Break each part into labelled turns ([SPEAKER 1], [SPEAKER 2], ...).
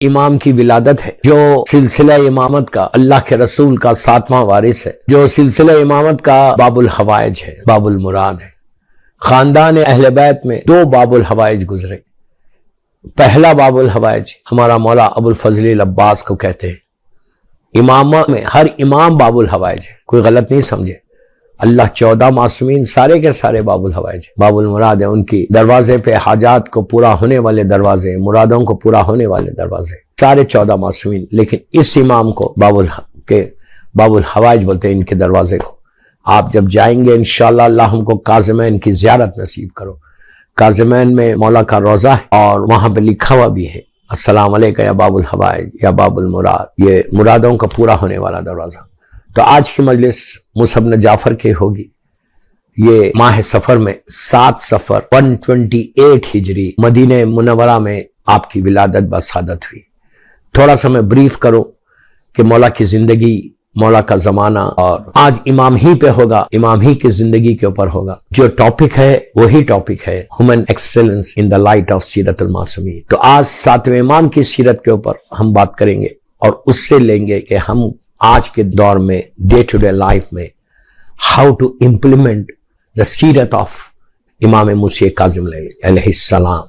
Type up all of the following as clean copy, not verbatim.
[SPEAKER 1] امام کی ولادت ہے، جو سلسلہ امامت کا اللہ کے رسول کا 7واں وارث ہے، جو سلسلہ امامت کا باب الحوائج ہے، باب المراد ہے۔ خاندان اہل بیت میں 2 باب الحوائج گزرے۔ پہلا باب الحوائج ہمارا مولا ابو الفضل العباس کو کہتے ہیں۔ امامہ میں ہر امام باب الحوائج ہے، کوئی غلط نہیں سمجھے۔ اللہ 14 معصومین سارے کے سارے باب الحوائج ہیں۔ باب المراد ہے ان کی دروازے پہ حاجات کو پورا ہونے والے دروازے، مرادوں کو پورا ہونے والے دروازے، سارے 14 معصومین، لیکن اس امام کو باب الحوائج بولتے ہیں ان کے دروازے کو۔ آپ جب جائیں گے انشاءاللہ اللہ ہم کو کاظمین کی زیارت نصیب کرو۔ کاظمین میں مولا کا روضہ ہے اور وہاں پہ لکھا ہوا بھی ہے السلام علیکم یا باب الحوائج یا باب المراد، یہ مرادوں کا پورا ہونے والا دروازہ۔ تو آج کی مجلس مصعب بن جعفر کی ہوگی۔ یہ ماہ سفر میں 7 سفر 128 ہجری مدینہ منورہ میں آپ کی ولادت بسعادت ہوئی۔ تھوڑا سا میں بریف کروں کہ مولا کی زندگی، مولا کا زمانہ، اور آج امام ہی پہ ہوگا، امام ہی کی زندگی کے اوپر ہوگا۔ جو ٹاپک ہے وہی ٹاپک ہے human excellence in the light of سیرت المعصومین۔ تو آج 7ویں امام کی سیرت کے اوپر ہم بات کریں گے اور اس سے لیں گے کہ ہم آج کے دور میں ڈے ٹو ڈے لائف میں ہاؤ ٹو امپلیمنٹ دا سیرت آف امام موسیٰ کاظم علیہ السلام۔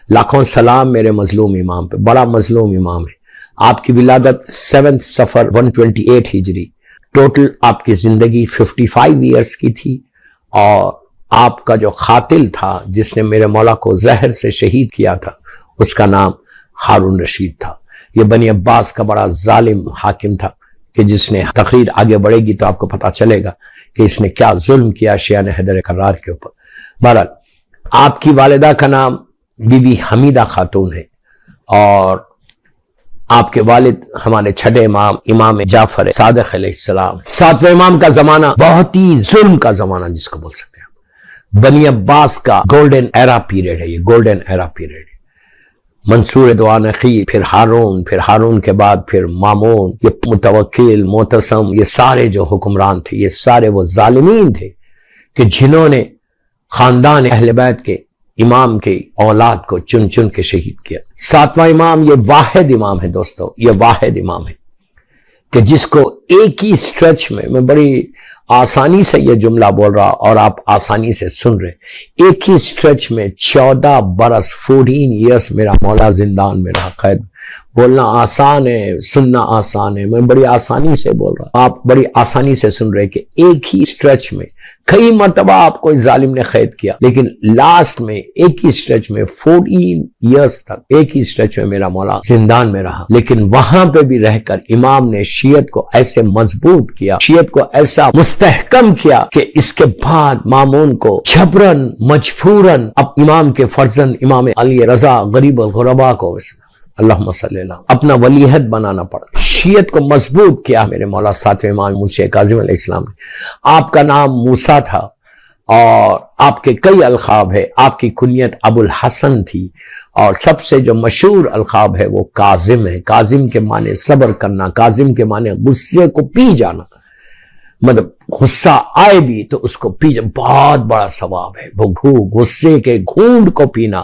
[SPEAKER 1] لاکھوں سلام میرے مظلوم امام پہ، بڑا مظلوم امام ہے۔ آپ کی ولادت 7 سفر 128 ہجری، ٹوٹل آپ کی زندگی 55 ایئرس کی تھی، اور آپ کا جو قاتل تھا جس نے میرے مولا کو زہر سے شہید کیا تھا اس کا نام ہارون رشید تھا۔ یہ بنی عباس کا بڑا ظالم حاکم تھا کہ جس نے تقریر آگے بڑھے گی تو آپ کو پتا چلے گا کہ اس نے کیا ظلم کیا شیعہ حیدر کرار کے اوپر۔ بہرحال آپ کی والدہ کا نام بی بی حمیدہ خاتون ہے، اور آپ کے والد ہمارے چھٹے امام امام جعفر صادق علیہ السلام۔ 7ویں امام کا زمانہ بہت ہی ظلم کا زمانہ جس کو بول سکتے ہیں، بنی عباس کا گولڈن ایرا پیریڈ ہے، یہ گولڈن ایرا پیریڈ ہے۔ منصور دوانقی، پھر ہارون کے بعد پھر مامون، یہ متوکل، معتصم، یہ سارے جو حکمران تھے یہ سارے وہ ظالمین تھے کہ جنہوں نے خاندان اہل بیت کے امام کی اولاد کو چن چن کے شہید کیا۔ 7واں امام یہ واحد امام ہے دوستو، یہ واحد امام ہے کہ جس کو ایک ہی سٹریچ میں بڑی آسانی سے یہ جملہ بول رہا اور آپ آسانی سے سن رہے، ایک ہی سٹریچ میں 14 برس 14 ایئرس میرا مولا زندان میں رہا قید۔ بولنا آسان ہے، سننا آسان ہے، میں بڑی آسانی سے بول رہا، آپ بڑی آسانی سے سن رہے کہ ایک ہی سٹریچ میں کئی مرتبہ آپ کو ظالم نے قید کیا، لیکن لاسٹ میں ایک ہی سٹریچ میں 14 ایئرس تک ایک ہی سٹریچ میں میرا مولا زندان میں رہا۔ لیکن وہاں پہ بھی رہ کر امام نے شیعت کو ایسے مضبوط کیا، شیعت کو ایسا مستحکم کیا کہ اس کے بعد مامون کو جبرن مجبورن اب امام کے فرزند امام علی رضا غریب الغربا کو اللہم صلی اللہ اپنا ولیعہد بنانا پڑا۔ شیعت کو مضبوط کیا میرے مولا 7ویں امام موسیٰ کاظم علیہ السلام نے۔ آپ کا نام موسیٰ تھا اور آپ کے کئی القاب ہے، آپ کی کنیت ابو الحسن تھی، اور سب سے جو مشہور القاب ہے وہ کاظم ہے۔ کاظم کے معنی صبر کرنا، کاظم کے معنی غصے کو پی جانا، مطلب غصہ آئے بھی تو اس کو پی جانا، بہت بڑا ثواب ہے وہ غصے کے گھونٹ کو پینا،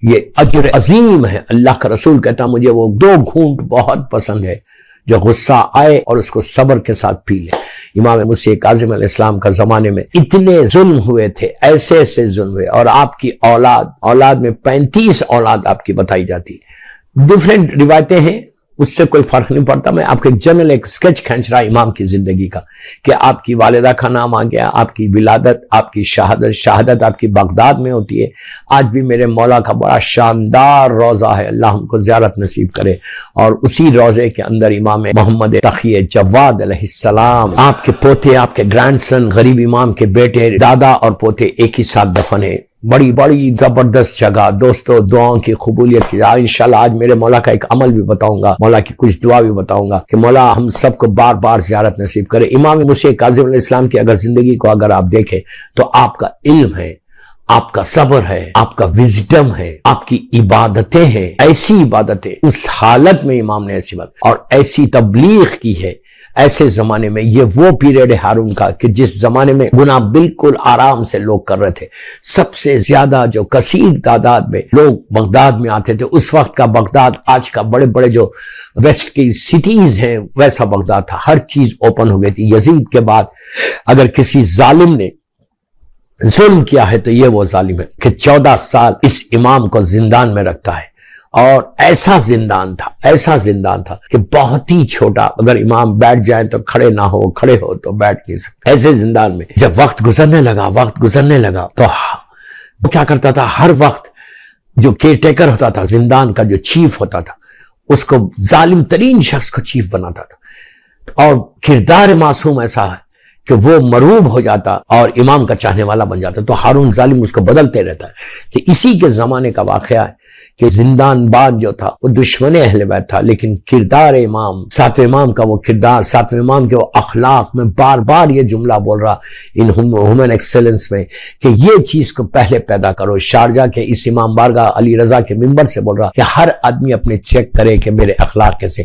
[SPEAKER 1] یہ اجر عظیم ہے۔ اللہ کا رسول کہتا مجھے وہ 2 گھونٹ بہت پسند ہے جو غصہ آئے اور اس کو صبر کے ساتھ پی لے۔ امام موسیٰ کاظم علیہ السلام کا زمانے میں اتنے ظلم ہوئے تھے، ایسے ظلم ہوئے، اور آپ کی اولاد میں 35 اولاد آپ کی بتائی جاتی۔ ڈیفرنٹ روایتیں ہیں، اس سے کوئی فرق نہیں پڑتا، میں آپ کے جنرل ایک سکیچ کھینچ رہا امام کی زندگی کا کہ آپ کی والدہ کا نام آ گیا، آپ کی ولادت، آپ کی شہادت آپ کی بغداد میں ہوتی ہے۔ آج بھی میرے مولا کا بڑا شاندار روضہ ہے، اللہ ہم کو زیارت نصیب کرے، اور اسی روضے کے اندر امام محمد تقی جواد علیہ السلام، آپ کے پوتے، آپ کے گرینڈ سن، غریب امام کے بیٹے، دادا اور پوتے ایک ہی ساتھ دفن ہے۔ بڑی زبردست جگہ دوستو، دعاؤں کی قبولیت کی۔ انشاءاللہ آج میرے مولا کا ایک عمل بھی بتاؤں گا، مولا کی کچھ دعا بھی بتاؤں گا کہ مولا ہم سب کو بار بار زیارت نصیب کرے۔ امام موسیٰ کاظم علیہ السلام کی اگر زندگی کو اگر آپ دیکھیں تو آپ کا علم ہے، آپ کا صبر ہے، آپ کا وزڈم ہے، آپ کی عبادتیں ہیں، ایسی عبادتیں اس حالت میں امام نے ایسی بات اور ایسی تبلیغ کی ہے، ایسے زمانے میں یہ وہ پیریڈ ہے ہارون کا کہ جس زمانے میں گناہ بالکل آرام سے لوگ کر رہے تھے. سب سے زیادہ جو کثیر تعداد میں لوگ بغداد میں آتے تھے. اس وقت کا بغداد آج کا بڑے بڑے جو ویسٹ کی سٹیز ہیں ویسا بغداد تھا. ہر چیز اوپن ہو گئی تھی. یزید کے بعد اگر کسی ظالم نے ظلم کیا ہے تو یہ وہ ظالم ہے کہ 14 سال اس امام کو زندان میں رکھتا ہے. اور ایسا زندان تھا کہ بہت ہی چھوٹا. اگر امام بیٹھ جائیں تو کھڑے نہ ہو, کھڑے ہو تو بیٹھ نہیں سکتے. ایسے زندان میں جب وقت گزرنے لگا تو وہ کیا کرتا تھا, ہر وقت جو کیئر ٹیکر ہوتا تھا, زندان کا جو چیف ہوتا تھا, اس کو ظالم ترین شخص کو چیف بناتا تھا. اور کردار معصوم ایسا ہے کہ وہ مرعوب ہو جاتا اور امام کا چاہنے والا بن جاتا. تو ہارون ظالم اس کو بدلتے رہتا ہے. کہ اسی کے زمانے کا واقعہ ہے کہ زندان بان جو تھا وہ دشمن اہل بیت تھا, لیکن کردار امام, ساتویں امام کا وہ کردار, ساتویں امام کے وہ اخلاق, میں بار بار یہ جملہ بول رہا ان ہیومن ایکسلنس میں کہ یہ چیز کو پہلے پیدا کرو. شارجہ کے اس امام بارگاہ علی رضا کے منبر سے بول رہا کہ ہر آدمی اپنے چیک کرے کہ میرے اخلاق کیسے.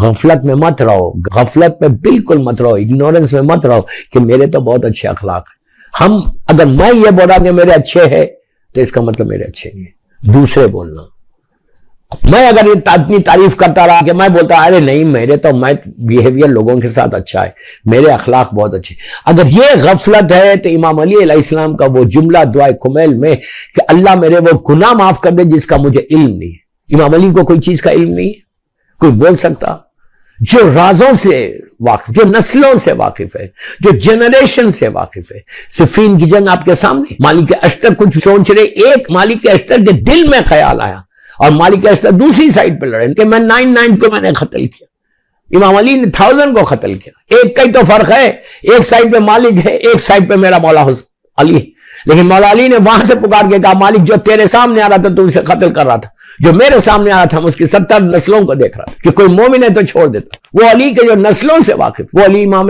[SPEAKER 1] غفلت میں مت رہو, غفلت میں بالکل مت رہو, اگنورنس میں مت رہو کہ میرے تو بہت اچھے اخلاق ہیں. اگر میں یہ بول رہا کہ میرے اچھے ہیں تو اس کا مطلب میرے اچھے نہیں ہیں. دوسرے بولنا, میں اگر اتنی تعریف کرتا رہا کہ میں بولتا ارے نہیں میرے تو میں بیہیویئر لوگوں کے ساتھ اچھا ہے, میرے اخلاق بہت اچھے, اگر یہ غفلت ہے تو امام علی علیہ السلام کا وہ جملہ دعائے کمیل میں کہ اللہ میرے وہ گناہ معاف کر دے جس کا مجھے علم نہیں ہے. امام علی کو کوئی چیز کا علم نہیں ہے, کوئی بول سکتا جو رازوں سے واقف, جو نسلوں سے واقف ہے, جو جنریشن سے واقف ہے. صفین کی جنگ آپ کے سامنے, مالک اشتر کچھ سوچ رہے, ایک مالک اشتر کے دل میں خیال آیا اور مالک اشتر دوسری سائڈ پہ لڑے کہ میں 99 کو میں نے قتل کیا, امام علی نے 1000 کو قتل کیا. ایک کا ہی تو فرق ہے, ایک سائڈ پہ مالک ہے, ایک سائڈ پہ میرا مولا علی ہے. لیکن مولا علی نے وہاں سے پکار کے کہا مالک جو تیرے سامنے آ رہا تھا تو اسے قتل کر رہا تھا, جو میرے سامنے آیا تھا اس کی 70 نسلوں کو دیکھ رہا تھا کہ کوئی مومن ہے تو چھوڑ دیتا. وہ علی کے جو نسلوں سے واقف, وہ علی امام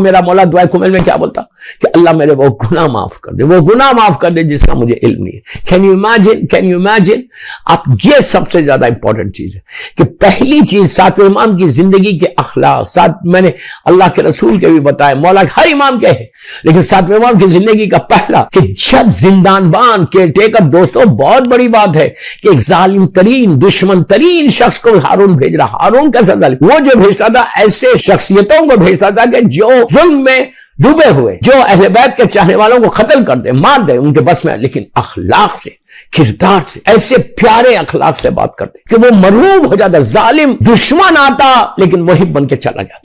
[SPEAKER 1] میرا مولا دعائے کمیل میں کیا بولتا کہ اللہ میرے وہ گناہ معاف کر دے, وہ گناہ معاف کر دے جس کا مجھے علم نہیں ہے. کین یو امیجن آپ, یہ سب سے زیادہ امپورٹنٹ چیز ہے کہ پہلی چیز ساتویں امام کی زندگی کے اخلاق. میں نے اللہ کے رسول کے بھی بتایا, مولا ہر امام کے ہے, لیکن ساتویں امام کی زندگی کا پہلا کہ جب زندان بان کے ٹیکر, دوستوں بہت بڑی بات ہے کہ ایک ظالم ترین, دشمن ترین شخص کو ہارون بھیج رہا. ہارون کیسا ظالم, وہ جو بھیجتا تھا ایسے شخصیتوں کو بھیجتا تھا کہ جو ظلم میں ڈوبے ہوئے, جو اہل بیت کے چاہنے والوں کو قتل کر دے, مار دے, ان کے بس میں, لیکن اخلاق سے, کردار سے, ایسے پیارے اخلاق سے بات کرتے کہ وہ مرعوب ہو جاتا. ظالم دشمن آتا لیکن وہی بن کے چلا جاتا.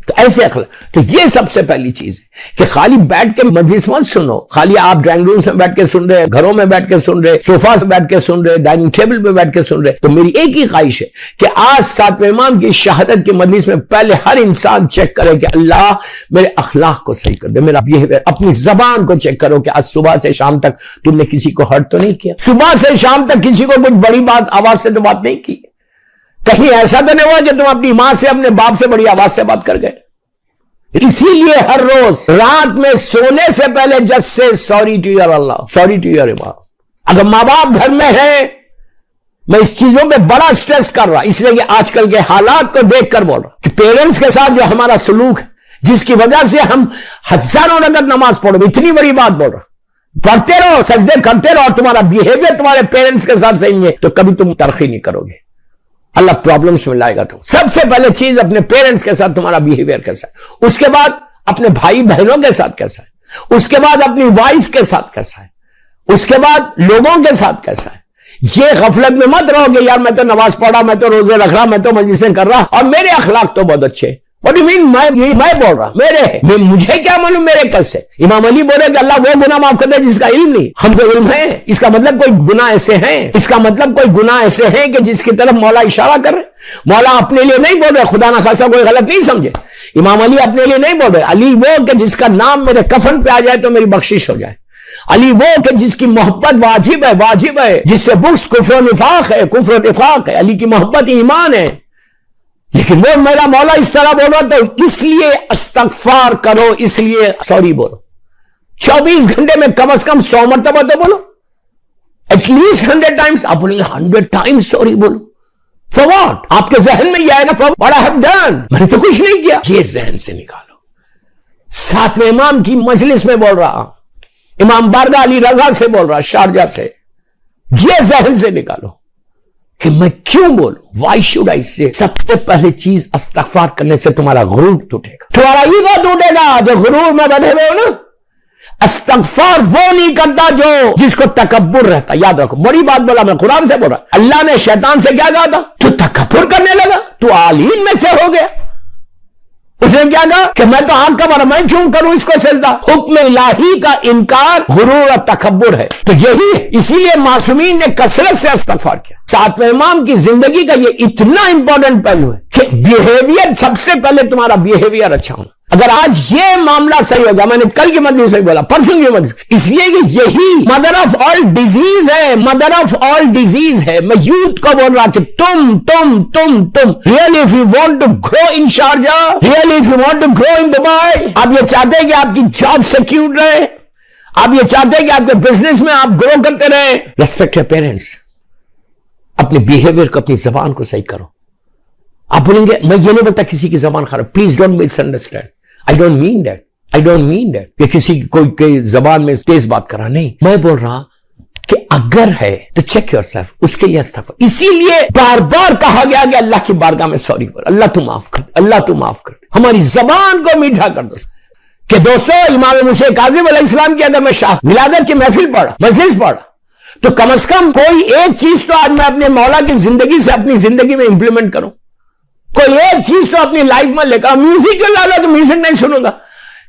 [SPEAKER 1] تو ایسے اخلاق, تو یہ سب سے پہلی چیز ہے کہ خالی بیٹھ کے مجلس مت سنو, خالی آپ ڈرائنگ روم سے بیٹھ کے سن رہے, گھروں میں بیٹھ کے سن رہے, صوفہ سے بیٹھ کے سن رہے, ڈائننگ ٹیبل پہ بیٹھ کے سن رہے. تو میری ایک ہی خواہش ہے کہ آج ساتویں امام کی شہادت کی مجلس میں پہلے ہر انسان چیک کرے کہ اللہ میرے اخلاق کو صحیح کر دے, میرا بیہیویئر. اپنی زبان کو چیک کرو کہ آج صبح سے شام تک تم نے کسی کو ہرٹ تو نہیں کیا, صبح سے شام تک کسی کو کچھ بڑی بات آواز سے تو بات نہیں کی, کہیں ایسا تو نہیں ہوا کہ تم اپنی ماں سے, اپنے باپ سے بڑی آواز سے بات کر گئے. اسی لیے ہر روز رات میں سونے سے پہلے جس سے sorry to your Allah, sorry to your امام. اگر ماں باپ گھر میں ہیں, میں اس چیزوں پہ بڑا سٹریس کر رہا اس لیے کہ آج کل کے حالات کو دیکھ کر بول رہا کہ پیرنٹس کے ساتھ جو ہمارا سلوک ہے, جس کی وجہ سے ہم ہزاروں رکعت نماز پڑھ رہے, اتنی بڑی بات بول رہا, پڑھتے رہو, سجدے کرتے رہو, تمہارا بیہیویئر تمہارے پیرنٹس کے ساتھ صحیح ہے تو کبھی تم ترقی نہیں کرو گے, اللہ پرابلمز میں لائے گا. تو سب سے پہلے چیز اپنے پیرنٹس کے ساتھ تمہارا بیہیویئر کیسا ہے, اس کے بعد اپنے بھائی بہنوں کے ساتھ کیسا ہے, اس کے بعد اپنی وائف کے ساتھ کیسا ہے, اس کے بعد لوگوں کے ساتھ کیسا ہے. یہ غفلت میں مت رہو کہ یار میں تو نماز پڑھا, میں تو روزے رکھ رہا, میں تو مجلسیں کر رہا اور میرے اخلاق تو بہت اچھے. What do you mean? میں بول رہا میرے, مجھے کیا معلوم میرے کیسے. امام علی بولے کہ اللہ وہ گناہ معاف کر دے جس کا علم نہیں. ہم کو علم ہے, اس کا مطلب کوئی گناہ ایسے ہیں, اس کا مطلب کوئی گناہ ایسے ہیں کہ جس کی طرف مولا اشارہ کر رہے. مولا اپنے لیے نہیں بول رہے, خدا نہ خاصا کوئی غلط نہیں سمجھے. امام علی اپنے لیے نہیں بول رہے, علی وہ کہ جس کا نام میرے کفن پہ آ جائے تو میری بخشش ہو جائے. علی وہ کہ جس کی محبت واجب ہے, جس سے بغض کفر و نفاق ہے, کفر و نفاق ہے, علی کی محبت ایمان ہے. لیکن وہ میرا مولا اس طرح بولو تو اس لیے استغفار کرو, اس لیے سوری بولو. 24 گھنٹے میں کم از کم 100 مرتبہ تو بولو, ایٹ لیسٹ 100 ٹائمز. آپ بولیں گے 100 ٹائمز سوری بولو For what? آپ کے ذہن میں یہ آئے گا, for what I have done, میں نے تو کچھ نہیں کیا. یہ ذہن سے نکالو. 7ویں امام کی مجلس میں بول رہا, امام بارگاہ علی رضا سے بول رہا, شارجہ سے. یہ ذہن سے نکالو کہ میں کیوں بولوں. Why should I say? سب سے پہلی چیز استغفار کرنے سے تمہارا غرور ٹوٹے گا, تمہارا ایگو ٹوٹے گا. جو غرور میں بیٹھے ہوئے ہو نا, استغفار وہ نہیں کرتا جو جس کو تکبر رہتا. یاد رکھو, بڑی بات بولا, میں قرآن سے بول رہا. اللہ نے شیطان سے کیا کہا تھا؟ تو تکبر کرنے لگا, تو عالین میں سے ہو گیا. اس نے کیا کہا کہ میں تو آنکھ کا بڑا, میں کیوں کروں اس کو سجدہ. حکم الہی کا انکار غرور اور تکبر ہے. تو یہی ہے, اسی لیے معصومین نے کثرت سے استغفار کیا. 7ویں امام کی زندگی کا یہ اتنا امپورٹنٹ پہلو ہے کہ بیہیویئر, سب سے پہلے تمہارا بیہیویئر اچھا ہونا. اگر آج یہ معاملہ صحیح ہوگا, میں نے کل کی مجلس میں بولا, پرسوں کی مجلس, اس لیے کہ یہی مدر آف آل ڈیزیز ہے, مدر آف آل ڈیزیز ہے. میں یوتھ کو بول رہا کہ تم really if you want to grow in Sharjah, really if you want to grow in Dubai, آپ یہ چاہتے ہیں کہ آپ کی جاب سیکیور رہے, آپ یہ چاہتے ہیں کہ آپ کے بزنس میں آپ گرو کرتے رہے, ریسپیکٹ یور پیرنٹس. اپنے بیہیویئر کو, اپنی زبان کو صحیح کرو. آپ بولیں گے میں یہ نہیں بولتا کسی کی زبان خراب, please don't miss understand, I don't mean that کہ کسی کوئی زبان میں تیز بات کرا, نہیں. میں بول رہا کہ اگر ہے تو چیک یور سیلف, اس کے لیے استغفار. اسی لیے بار بار کہا گیا کہ اللہ کی بارگاہ میں سوری بول, اللہ تو معاف کر, اللہ تو معاف کر. ہماری زبان کو میٹھا کر دو. کہ دوستو, امام موسیٰ کاظم علیہ السلام کی اگر میں شاہ ولادت کی محفل پڑھا, مجلس پڑھا, تو کم از کم کوئی ایک چیز تو آج میں اپنے مولا کی زندگی سے اپنی زندگی میں امپلیمنٹ کروں. کوئی ایک چیز تو اپنی لائف میں لے کر. میوزک جو لا تو میوزک نہیں سنوں گا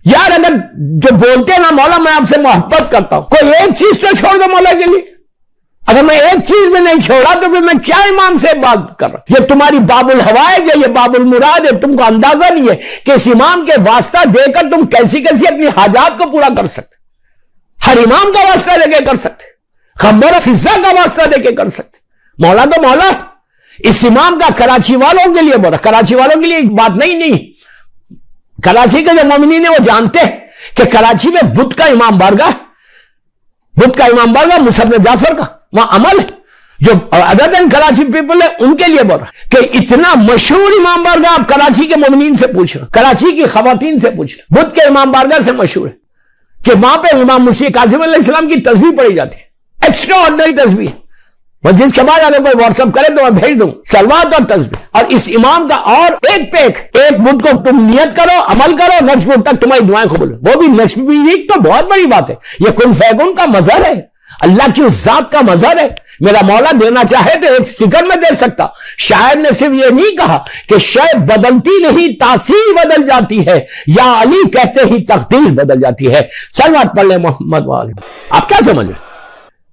[SPEAKER 1] یار. اگر جو بولتے ہیں نا مولا میں آپ سے محبت کرتا ہوں, کوئی ایک چیز تو چھوڑ دو مولا کے لیے. اگر میں ایک چیز میں نہیں چھوڑا تو پھر میں کیا امام سے بات کر رہا ہوں. یہ تمہاری باب الحوائج ہے, یہ باب المراد ہے. تم کو اندازہ نہیں ہے کہ اس امام کے واسطہ دے کر تم کیسی کیسی اپنی حاجات کو پورا کر سکتے. ہر امام کا واسطہ دے کے کر سکتے, خبر فضا کا واسطہ دے کے کر سکتے. مولا تو مولا. اس امام کا کراچی والوں کے لیے بولا, کراچی والوں کے لیے ایک بات نہیں, کراچی کے جو مومنین ہیں وہ جانتے ہیں کہ کراچی میں بدھ کا امام بارگاہ, بدھ کا امام بارگاہ مصعب بن جعفر کا وہاں عمل ہے. جو ادر دین کراچی پیپل ہے ان کے لیے بول رہا کہ اتنا مشہور امام بارگاہ آپ کراچی کے مومنین سے پوچھ رہے, کراچی کی خواتین سے پوچھ رہے, بدھ کے امام بارگاہ سے مشہور ہے کہ وہاں پہ امام موسیٰ کاظم علیہ السلام کی تسبیح پڑھی جاتی ہے, ایکسٹرا آرڈنری تسبیح. جس کے بعد اگر کوئی واٹس ایپ کرے تو میں بھیج دوں صلوات اور تسبیح. اور اس امام کا اور ایک پہ ایک بدھ کو تم نیت کرو, عمل کرو, نیکسٹ بدھ تک تمہاری دعائیں قبول ہو. وہ بھی نیکسٹ ویک تو بہت بڑی بات ہے. یہ کن فیکن کا مظہر ہے, اللہ کی اس ذات کا مظہر ہے. میرا مولا دینا چاہے تو ایک سیکنڈ میں دے سکتا. شاعر نے صرف یہ نہیں کہا کہ شے بدلتی نہیں تاثیر بدل جاتی ہے, یا علی کہتے ہی تقدیر بدل جاتی ہے. صلوات پڑھ لیں محمد والے. آپ کیا سمجھ رہے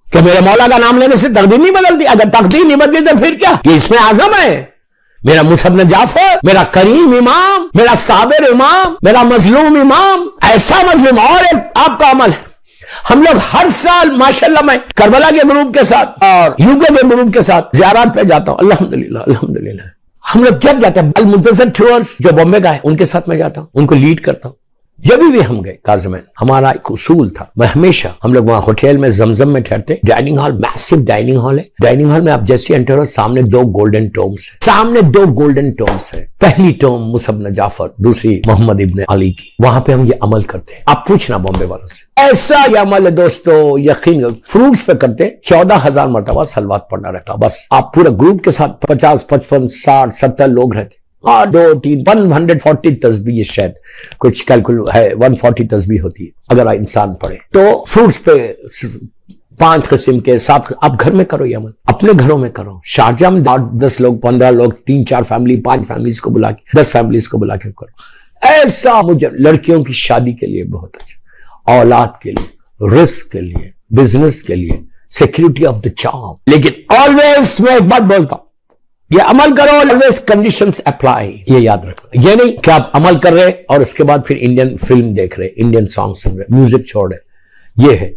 [SPEAKER 1] کہ میرے مولا کا نام لینے سے تقدیر نہیں بدلتی؟ اگر تقدیر نہیں بدلی تو پھر کیا؟ یہ اس میں اعظم ہے. میرا مصعب بن جعفر, میرا کریم امام, میرا صابر امام, میرا مظلوم امام, ایسا مظلوم. اور ایک آپ کا عمل ہے, ہم لوگ ہر سال ماشاءاللہ میں کربلا کے گروپ کے ساتھ اور یوکے کے گروپ کے ساتھ زیارات پہ جاتا ہوں. الحمدللہ ہم لوگ جب جاتے ہیں المنتظر ٹورز جو بامبے کا ہے ان کے ساتھ میں جاتا ہوں, ان کو لیڈ کرتا ہوں. جب بھی ہم گئے کاظمین, ہمارا ایک اصول تھا, میں ہمیشہ ہم لوگ وہاں ہوٹل میں زمزم میں ٹھہرتے. ڈائننگ ہال, میسو ڈائننگ ہال ہے. ڈائننگ ہال میں آپ جیسے انٹر ہو, سامنے 2 گولڈن ٹومز ہیں, سامنے 2 گولڈن ٹومز ہیں. پہلی ٹوم مصعب بن جعفر, دوسری محمد ابن علی کی. وہاں پہ ہم یہ عمل کرتے ہیں. آپ پوچھنا بامبے والوں سے, ایسا یہ عمل ہے دوستو, یقین فروٹس پہ کرتے. 14,000 مرتبہ صلوات پڑھنا رہتا. بس آپ پورے گروپ کے ساتھ 50 55 60 70 لوگ رہتے, اور 2 3 140 تسبیح شاید کچھ کیلکول ہے, 140 تسبیح ہوتی ہے اگر انسان پڑھے. تو فروٹس پہ 5 قسم کے 7. آپ گھر میں کرو یہ عمل, اپنے گھروں میں کرو. شارجہ میں 10 لوگ 15 لوگ 3 4 فیملی 5 فیملیز کو بلا کے 10 فیملیز کو بلا کے کرو. ایسا مجھے لڑکیوں کی شادی کے لیے بہت اچھا, اولاد کے لیے, رزق کے لیے, بزنس کے لیے, سیکیورٹی آف دا جاب. لیکن آلویز میں ایک بات بولتا ہوں, یہ عمل کرو, always conditions apply. یہ یاد رکھو. یہ نہیں کہ آپ عمل کر رہے اور اس کے بعد پھر انڈین فلم دیکھ رہے, انڈین سانگ سن رہے, میوزک چھوڑ رہے. یہ ہے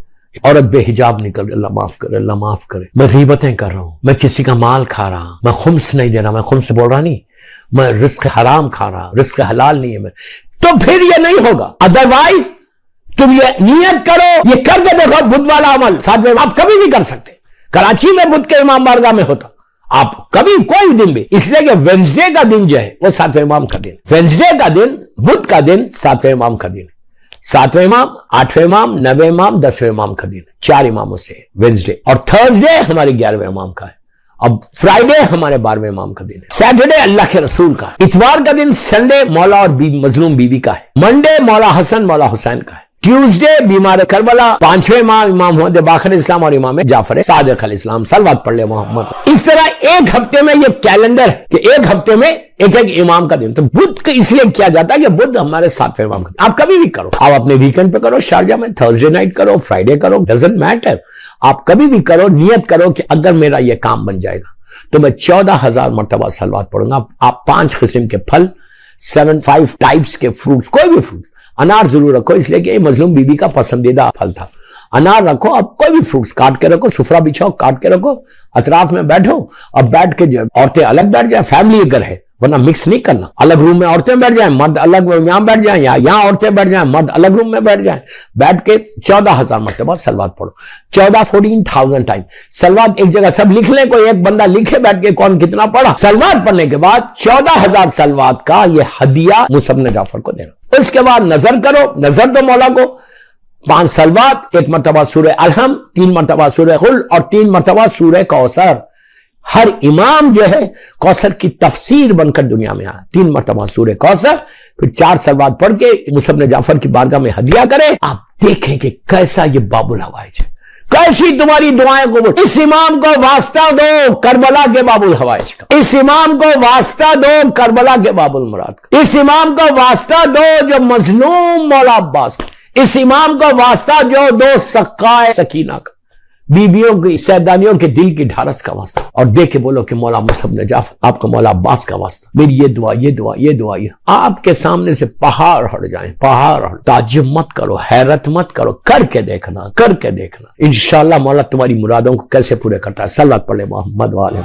[SPEAKER 1] عورت بے حجاب نکل رہی, اللہ معاف کرے, اللہ معاف کرے. میں غیبتیں کر رہا ہوں, میں کسی کا مال کھا رہا ہوں, میں خمس نہیں دے رہا, میں خمس بول رہا نہیں, میں رزق حرام کھا رہا, رزق حلال نہیں ہے میں, تو پھر یہ نہیں ہوگا. ادروائز تم یہ نیت کرو, یہ کر کے دیکھو. بدھ والا عمل ساتھ میں آپ کبھی نہیں کر سکتے. کراچی میں بدھ کے امام بارگاہ میں ہوتا, آپ کبھی کوئی دن بھی، اس لیے کہ وینسڈے کا دن جو ہے وہ ساتویں امام کا دن، وینسڈے کا دن، بدھ کا دن ساتویں امام کا دن، ساتویں امام، آٹھویں امام، نویں امام، 10ویں امام کا دن، 4 اماموں سے وینسڈے، اور تھرسڈے ہمارے 11ویں امام کا ہے، اب فرائیڈے ہمارے 12ویں امام کا دن ہے، سیٹرڈے اللہ کے رسول کا ہے، اتوار کا دن سنڈے مولا اور مظلوم بی بی کا ہے، منڈے مولا حسن مولا حسین کا ہے، ٹیوزڈے بیمار کربلا 5ویں امام امام محمد باقر اسلام اور امام جعفر صادق علیہ السلام، صلوات پڑھ لے محمد۔ اس طرح ایک ہفتے میں یہ کیلنڈر ہے کہ ایک ہفتے میں ایک ایک امام کا دن، تو بدھ کا اس لیے کیا جاتا ہے کہ بدھ ہمارے 7ویں امام کا دن۔ آپ کبھی بھی کرو، آپ اپنے ویکنڈ پہ کرو، شارجہ میں تھرسڈے نائٹ کرو، فرائیڈے کرو، ڈزنٹ میٹر، آپ کبھی بھی کرو، نیت کرو کہ اگر میرا یہ کام بن جائے گا تو میں 14,000 مرتبہ صلوات پڑھوں گا۔ آپ 5 قسم کے پھل، 5 ٹائپس کے فروٹس، کوئی بھی فروٹ، انار ضرور رکھو، اس لیے کہ یہ مظلوم بی بی کا پسندیدہ پھل تھا، انار رکھو، اب کوئی بھی فروٹس کاٹ کے رکھو، سفرہ بچھاؤ، کاٹ کے رکھو، اطراف میں بیٹھو، اب بیٹھ کے جو عورتیں الگ بیٹھ جائیں، فیملی اگر ہے، ورنہ مکس نہیں کرنا، الگ روم میں عورتیں بیٹھ جائیں، مرد الگ یہاں بیٹھ جائیں، یا یہاں عورتیں بیٹھ جائیں، مرد الگ روم میں بیٹھ جائیں، بیٹھ کے 14,000 مرتبہ صلوات پڑھو، 14,000 ٹائم صلوات ایک جگہ سب لکھ لیں، کوئی ایک بندہ لکھے بیٹھ کے کون کتنا پڑھا، صلوات پڑھنے کے بعد 14,000 صلوات کا یہ ہدیہ مصعب بن جعفر کو دینا۔ اس کے بعد نظر کرو، نظر دو مولا کو، 5 صلوات، 1 مرتبہ سورہ الحم، 3 مرتبہ سورہ قل اور 3 مرتبہ سورہ کوثر۔ ہر امام جو ہے کوثر کی تفسیر بن کر دنیا میں آیا، 3 مرتبہ سورہ کوثر، پھر 4 صلوات پڑھ کے مصعب بن جعفر کی بارگاہ میں ہدیہ کرے۔ آپ دیکھیں کہ کیسا یہ باب الحوائج ہے، کیسی تمہاری دعائیں قبول۔ اس امام کو واسطہ دو کربلا کے باب الحوائج کا، اس امام کو واسطہ دو کربلا کے باب المراد کا، اس امام کو واسطہ دو جو مظلوم مولا عباس کا، اس امام کو واسطہ جو دو سقائے سکینہ کا، بیویوں کی سیدانیوں کے دل کی ڈھارس کا واسطہ، اور دیکھ کے بولو کہ مولا مصعب بن جعفر آپ کا مولا عباس کا واسطہ، میری یہ دعا یہ دعا یہ دعا یہ، آپ کے سامنے سے پہاڑ ہٹ جائیں، پہاڑ ہٹ، تعجب مت کرو، حیرت مت کرو، کر کے دیکھنا، کر کے دیکھنا، انشاءاللہ مولا تمہاری مرادوں کو کیسے پورے کرتا ہے۔ صلوات پڑھ لے محمد والے